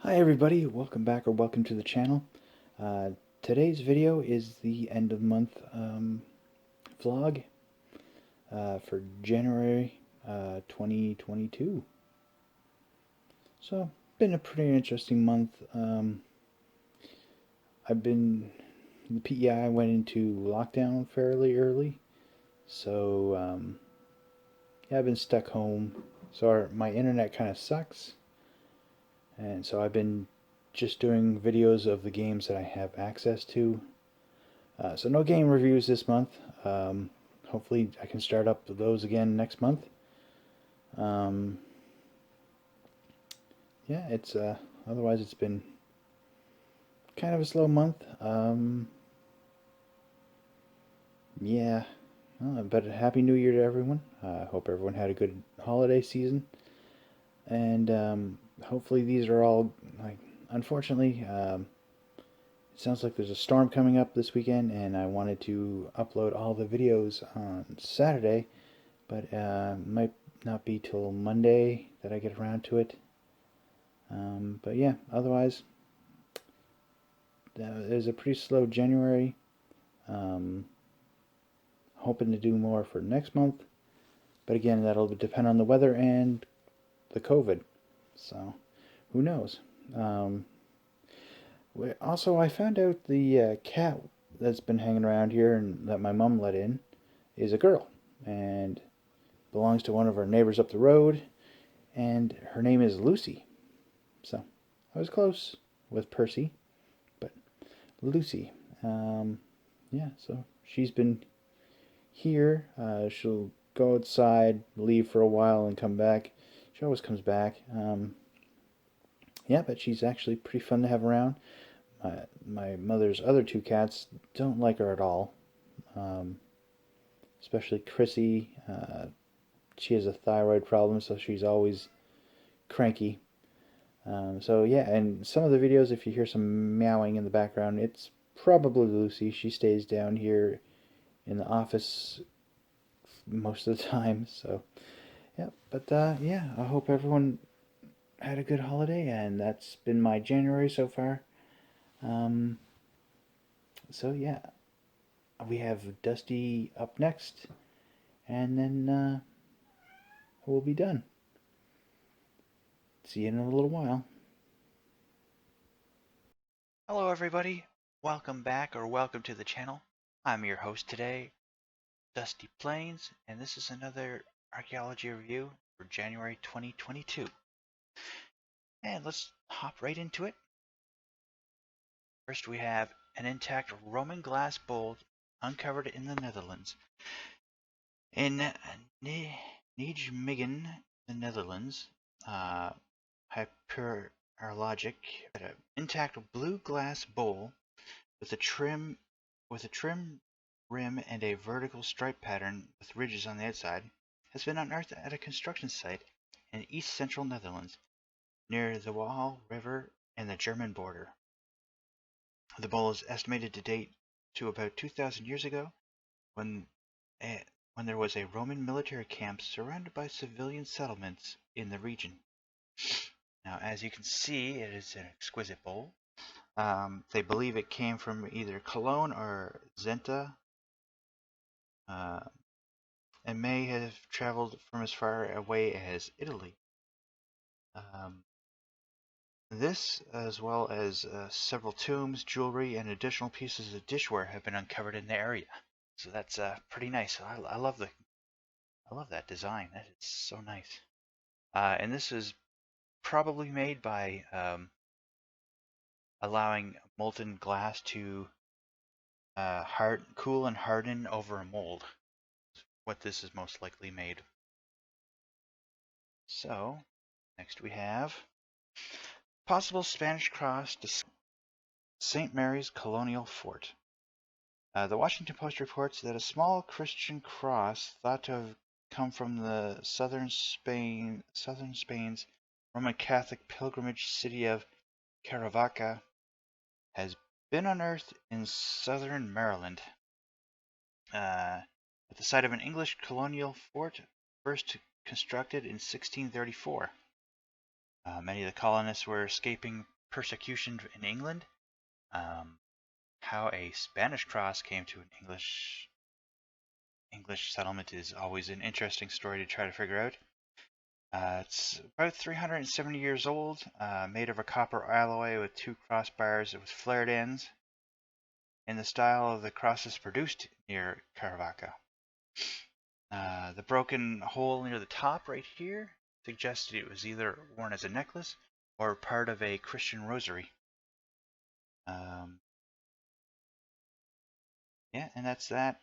Hi everybody, welcome back or welcome to the channel. Today's video is the end of month vlog for January 2022. So, been a pretty interesting month. The PEI went into lockdown fairly early, so yeah, I've been stuck home. So my internet kind of sucks, and so I've been just doing videos of the games that I have access to. So no game reviews this month. Hopefully I can start up those again next month. Um, yeah, it's otherwise it's been kind of a slow month. Yeah, but a happy New Year to everyone. I hope everyone had a good holiday season, and hopefully these are all like. Unfortunately, it sounds like there's a storm coming up this weekend, and I wanted to upload all the videos on Saturday, but might not be till Monday that I get around to it. But yeah, otherwise, it was a pretty slow January. Um, Hoping to do more for next month, but again, that'll depend on the weather and the COVID. So, who knows? Um, Also, I found out the cat that's been hanging around here and that my mom let in is a girl and belongs to one of our neighbors up the road, and her name is Lucy. So I was close with Percy, but Lucy. Yeah, so she's been here. She'll go outside, leave for a while, and come back. She always comes back. Yeah, but she's actually pretty fun to have around. My mother's other two cats don't like her at all, um, especially Chrissy. She has a thyroid problem, so she's always cranky. So yeah, and some of the videos, if you hear some meowing in the background, it's probably Lucy. She stays down here in the office most of the time. So yeah, but yeah, I hope everyone had a good holiday, and that's been my January so far. Um, so yeah, we have Dustee up next, and then we'll be done. See you in a little while. Hello everybody, welcome back or welcome to the channel. I'm your host today, Dusty Plains, and this is another archaeology review for January 2022. And let's hop right into it. First we have an intact Roman glass bowl uncovered in the Netherlands. In Nijmegen, the Netherlands, Archaeologic, an intact blue glass bowl with a trim rim and a vertical stripe pattern with ridges on the outside, has been unearthed at a construction site in east-central Netherlands, near the Waal River and the German border. The bowl is estimated to date to about 2,000 years ago, when when there was a Roman military camp surrounded by civilian settlements in the region. Now, as you can see, it is an exquisite bowl. They believe it came from either Cologne or Zenta, and may have traveled from as far away as Italy. This, as well as several tombs, jewelry, and additional pieces of dishware, have been uncovered in the area. So that's pretty nice. I love that design. That is so nice. And this is probably made by allowing molten glass to cool and harden over a mold. What this is most likely made. So next we have possible Spanish cross to St. Mary's Colonial Fort. The Washington Post reports that a small Christian cross, thought to have come from the southern Spain's Roman Catholic pilgrimage city of Caravaca, has been unearthed in southern Maryland, at the site of an English colonial fort first constructed in 1634. Many of the colonists were escaping persecution in England. How a Spanish cross came to an English settlement is always an interesting story to try to figure out. It's about 370 years old, made of a copper alloy with two crossbars with flared ends, in the style of the crosses produced near Caravaca. The broken hole near the top right here suggested it was either worn as a necklace or part of a Christian rosary. Yeah, and that's that.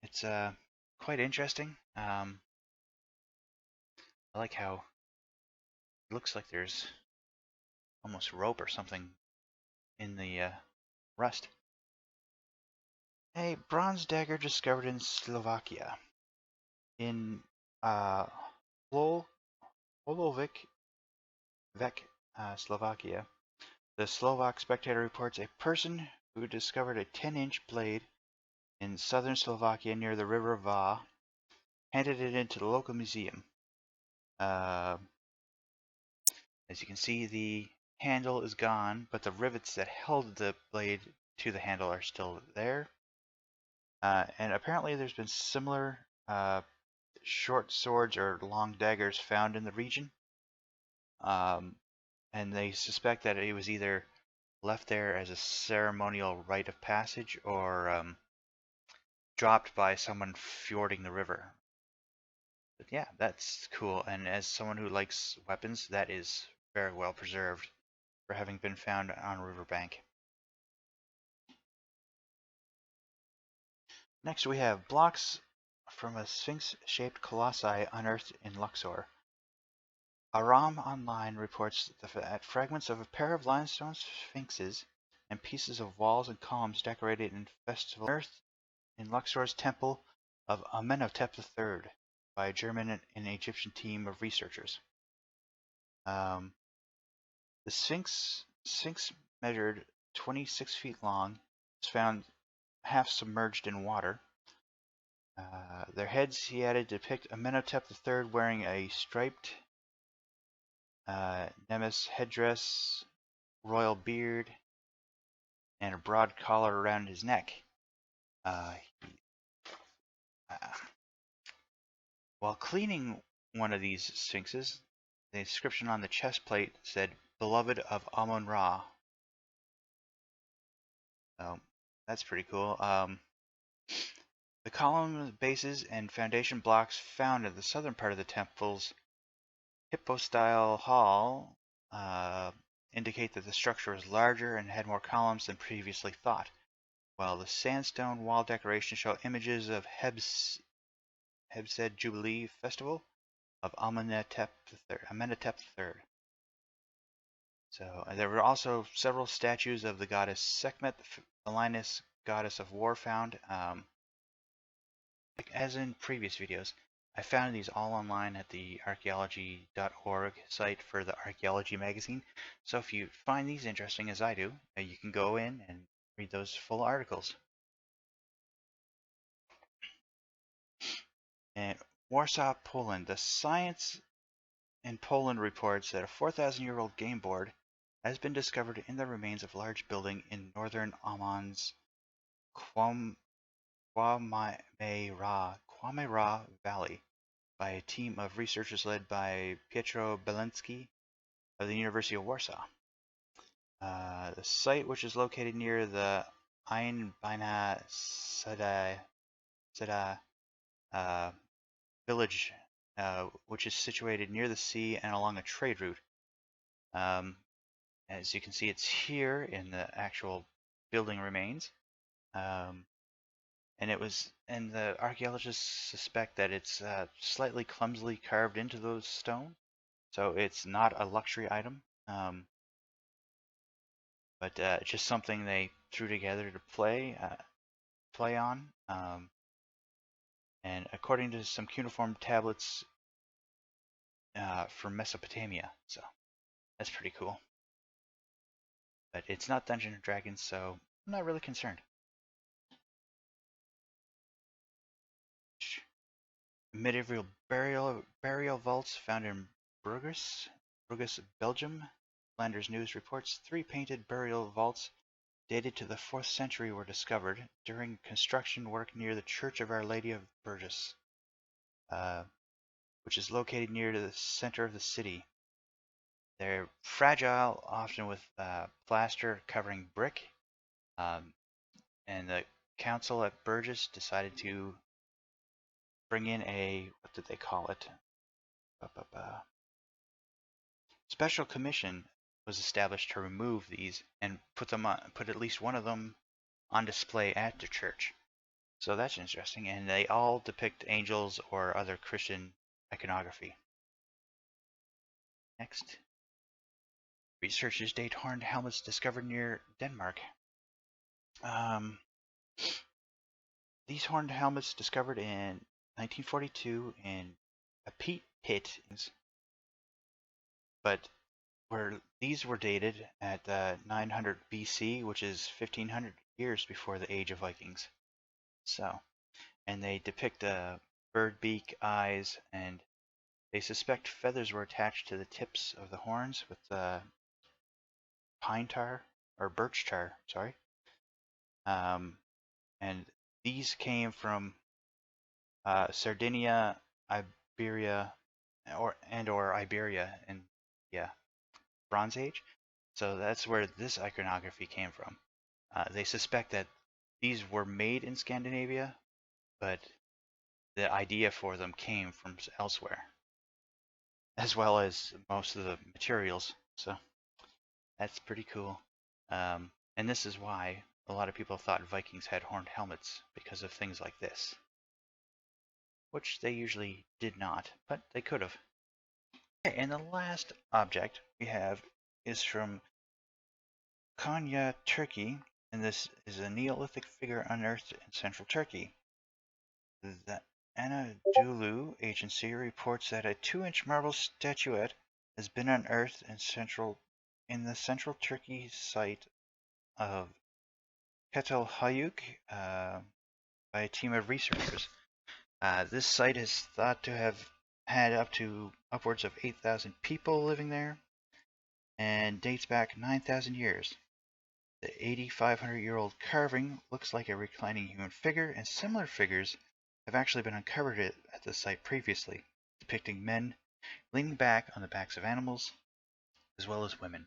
It's quite interesting. I like how it looks like there's almost rope or something in the rust. A bronze dagger discovered in Slovakia. In Holovic, Slovakia. The Slovak Spectator reports a person who discovered a 10-inch blade in southern Slovakia near the river Va handed it into the local museum. As you can see, the handle is gone, but the rivets that held the blade to the handle are still there. And apparently there's been similar short swords or long daggers found in the region. And they suspect that it was either left there as a ceremonial rite of passage or dropped by someone fording the river. But yeah, that's cool. And as someone who likes weapons, that is very well preserved for having been found on a riverbank. Next we have blocks from a sphinx-shaped colossi unearthed in Luxor. Aram Online reports that fragments of a pair of limestone sphinxes and pieces of walls and columns decorated in festival unearthed in Luxor's temple of Amenhotep III by a German and Egyptian team of researchers. The Sphinx measured 26 feet long, was found half submerged in water. Their heads, he added, depict Amenhotep III wearing a striped Nemes headdress, royal beard, and a broad collar around his neck. While cleaning one of these sphinxes, the inscription on the chest plate said, "Beloved of Amun-Ra." So that's pretty cool. The column bases and foundation blocks found in the southern part of the temple's hypostyle hall indicate that the structure was larger and had more columns than previously thought, while the sandstone wall decorations show images of Hebsed Jubilee Festival of Amenhotep III. So there were also several statues of the goddess Sekhmet, the lioness goddess of war, found. As in previous videos, I found these all online at the archaeology.org site for the Archaeology magazine. So if you find these interesting as I do, you can go in and read those full articles. And Warsaw, Poland. The Science in Poland reports that a 4,000-year-old game board has been discovered in the remains of a large building in northern Oman's Kwame-Ra Valley by a team of researchers led by Pietro Belensky of the University of Warsaw. The site, which is located near the Ain Bina Seda village, which is situated near the sea and along a trade route. As you can see, it's here in the actual building remains. And the archaeologists suspect that it's slightly clumsily carved into those stone, so it's not a luxury item, but just something they threw together to play on. And according to some cuneiform tablets from Mesopotamia, so that's pretty cool. But it's not Dungeons and Dragons, so I'm not really concerned. Medieval burial vaults found in Bruges, Belgium. Flanders News reports 3 painted burial vaults dated to the 4th century were discovered during construction work near the Church of Our Lady of Burgess, which is located near the center of the city. They're fragile, often with plaster covering brick, and the council at Burgess decided to bring in a, what did they call it? Special commission was established to remove these and put at least one of them on display at the church. So that's interesting, and they all depict angels or other Christian iconography. Next, researchers date horned helmets discovered near Denmark. These horned helmets discovered in 1942 in a peat pit, but these were dated at 900 BC, which is 1500 years before the age of Vikings. So, and they depict bird beak, eyes, and they suspect feathers were attached to the tips of the horns with pine tar or birch tar. Sorry, and these came from Sardinia, Iberia, or Iberia, and yeah, Bronze Age. So that's where this iconography came from. They suspect that these were made in Scandinavia, but the idea for them came from elsewhere, as well as most of the materials. So that's pretty cool. And this is why a lot of people thought Vikings had horned helmets, because of things like this, which they usually did not, but they could have. Okay, and the last object we have is from Konya, Turkey, and this is a Neolithic figure unearthed in central Turkey. The Anadolu Agency reports that a 2-inch marble statuette has been unearthed in the central Turkey site of Ketelhayuk by a team of researchers. This site is thought to have had upwards of 8,000 people living there, and dates back 9,000 years. The 8,500-year-old carving looks like a reclining human figure, and similar figures have actually been uncovered at the site previously, depicting men leaning back on the backs of animals, as well as women.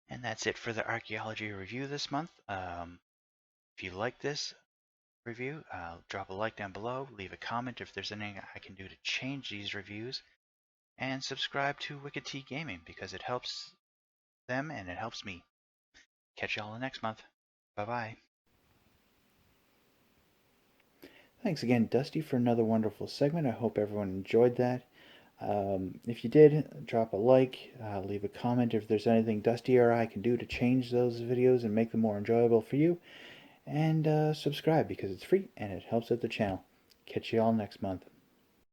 And that's it for the archaeology review this month. If you like this review, drop a like down below, leave a comment if there's anything I can do to change these reviews, and subscribe to Wicked T Gaming because it helps them and it helps me. Catch y'all next month. Bye-bye. Thanks again, Dusty, for another wonderful segment. I hope everyone enjoyed that. If you did, drop a like, leave a comment if there's anything Dusty or I can do to change those videos and make them more enjoyable for you. And subscribe because it's free and it helps out the channel. Catch you all next month.